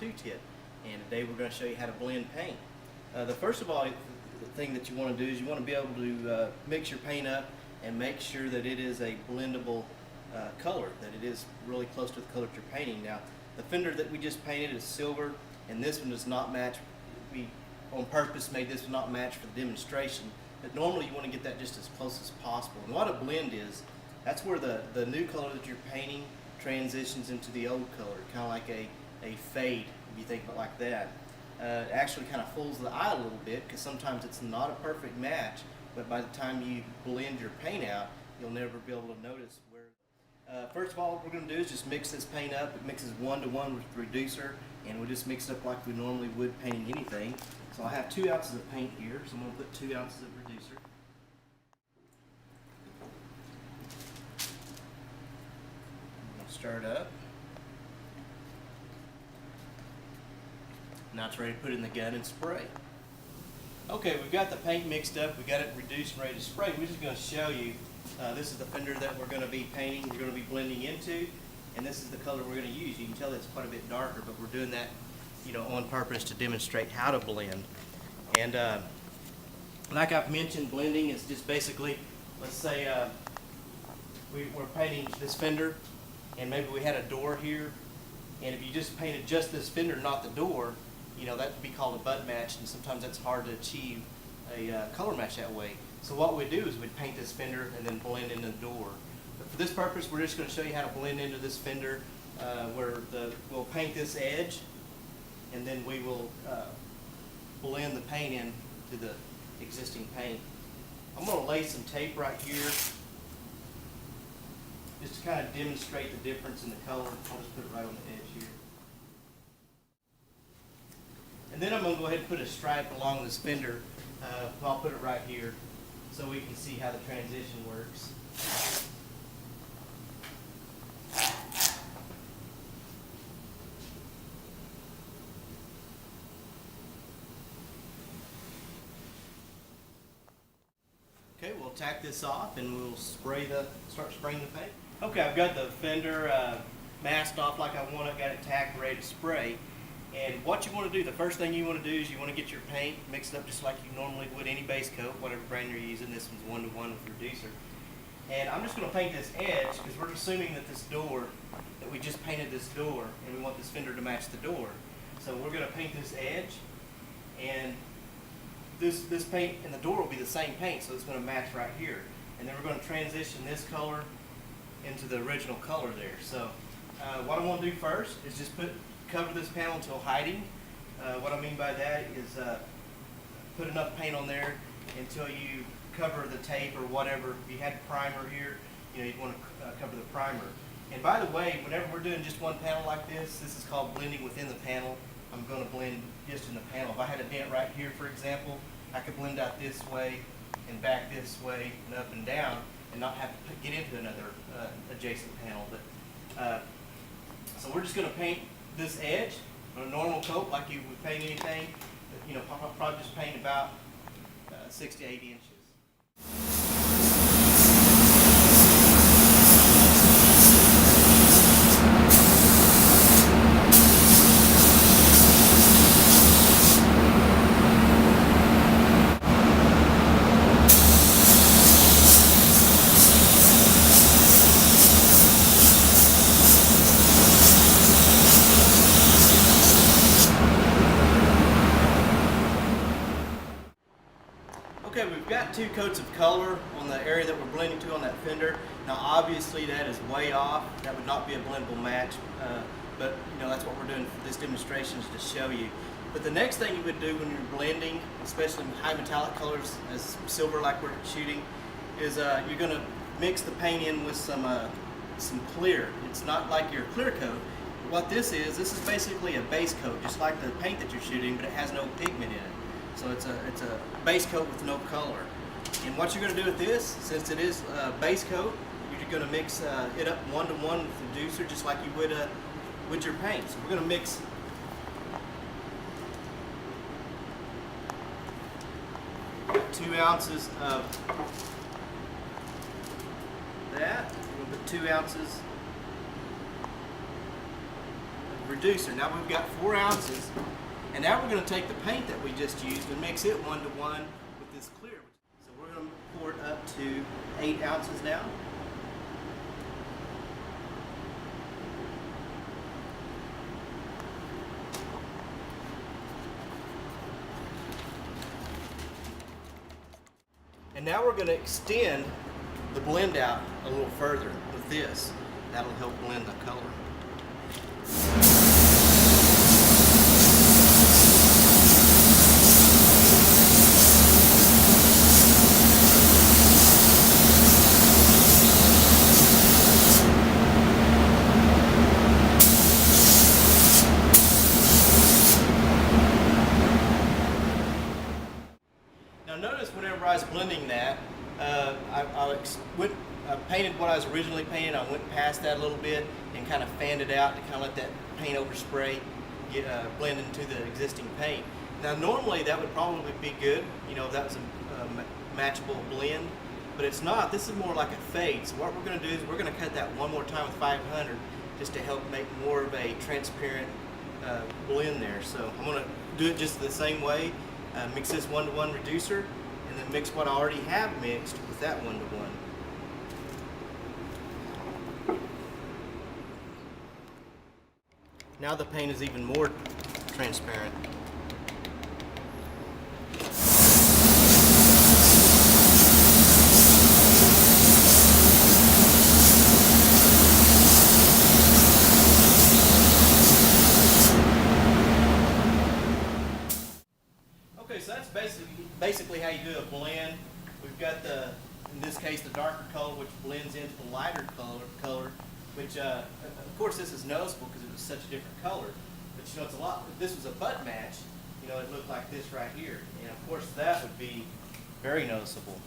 2-tip, and today we're going to show you how to blend paint. The first of all thing that you want to do is you want to be able to mix your paint up and make sure that it is a blendable color, that it is really close to the color that you're painting. Now, the fender that we just painted is silver, and this one does not match. We on purpose made this one not match for the demonstration, but normally you want to get that just as close as possible. And what a blend is, that's where the new color that you're painting transitions into the old color, kind of like a fade, if you think of it like that. It actually kind of fools the eye a little bit, because sometimes it's not a perfect match, but by the time you blend your paint out, you'll never be able to notice where. First of all, what we're going to do is just mix this paint up. It mixes 1-to-1 with the reducer, and we'll just mix it up like we normally would painting anything. So I have 2 ounces of paint here, so I'm going to put 2 ounces of reducer. I'm going to stir it up. Now it's ready to put it in the gun and spray. Okay, we've got the paint mixed up, we've got it reduced and ready to spray. We're just going to show you, this is the fender that we're going to be painting, we're going to be blending into, and this is the color we're going to use. You can tell it's quite a bit darker, but we're doing that, on purpose to demonstrate how to blend. And like I've mentioned, blending is just basically, let's say we're painting this fender, and maybe we had a door here, and if you just painted just this fender, not the door, that would be called a butt match, and sometimes that's hard to achieve a color match that way. So what we do is we'd paint this fender and then blend into the door. But for this purpose, we're just going to show you how to blend into this fender, we'll paint this edge, and then we will blend the paint into the existing paint. I'm going to lay some tape right here just to kind of demonstrate the difference in the color. I'll just put it right on the edge here. And then I'm going to go ahead and put a stripe along this fender. I'll put it right here so we can see how the transition works. Okay, we'll tack this off and we'll start spraying the paint. Okay, I've got the fender masked off like I want it, got it tacked, ready to spray. And what you want to do, the first thing you want to do is you want to get your paint, mix it up just like you normally would any base coat, whatever brand you're using. This one's 1-to-1 with reducer. And I'm just going to paint this edge because we're assuming that this door, that we just painted this door, and we want this fender to match the door. So we're going to paint this edge, and this paint and the door will be the same paint, so it's going to match right here. And then we're going to transition this color into the original color there. So what I want to do first is just cover this panel until hiding. What I mean by that is put enough paint on there until you cover the tape or whatever. If you had primer here, you'd want to cover the primer. And by the way, whenever we're doing just one panel like this is called blending within the panel. I'm going to blend just in the panel. If I had a dent right here, for example, I could blend out this way and back this way and up and down and not have to get into another adjacent panel. But so we're just going to paint this edge on a normal coat like you would paint anything. Probably just paint about 6 to 8 inches. Okay, we've got 2 coats of color on the area that we're blending to on that fender. Now obviously that is way off. That would not be a blendable match, but that's what we're doing for this demonstration, is to show you. But the next thing you would do when you're blending, especially with high metallic colors as silver like we're shooting, is you're going to mix the paint in with some clear. It's not like your clear coat. What this is basically a base coat, just like the paint that you're shooting, but it has no pigment in it. So it's a base coat with no color. And what you're going to do with this, since it is a base coat, you're going to mix it up 1-to-1 with the reducer, just like you would with your paint. So we're going to mix 2 ounces of that. We're going to put 2 ounces of reducer. Now we've got 4 ounces, and now we're going to take the paint that we just used and mix it 1 to 1 with this clear. So we're going to pour it up to 8 ounces now. And now we're going to extend the blend out a little further with this. That'll help blend the color. Now notice whenever I was blending that, I painted what I was originally painting. I went past that a little bit and kind of fanned it out to kind of let that paint overspray blend into the existing paint. Now normally that would probably be good, you know, that was a matchable blend, but it's not. This is more like a fade. So what we're going to do is we're going to cut that one more time with 500 just to help make more of a transparent blend there. So I'm going to do it just the same way. Mix this 1 to 1 reducer, and then mix what I already have mixed with that 1 to 1. Now the paint is even more transparent. Okay, so that's basically how you do a blend. We've got in this case, the darker color, which blends into the lighter color, which of course this is noticeable because it was such a different color. But you know, it's a lot. If this was a butt match, you know, it looked like this right here, and of course that would be very noticeable.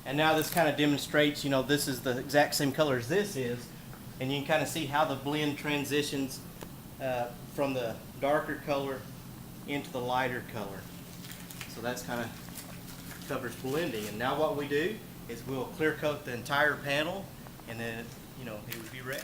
And now this kind of demonstrates, you know, this is the exact same color as this is, and you can kind of see how the blend transitions from the darker color into the lighter color. So that's kind of covers blending. And now what we do is we'll clear coat the entire panel, and then, you know, it would be ready.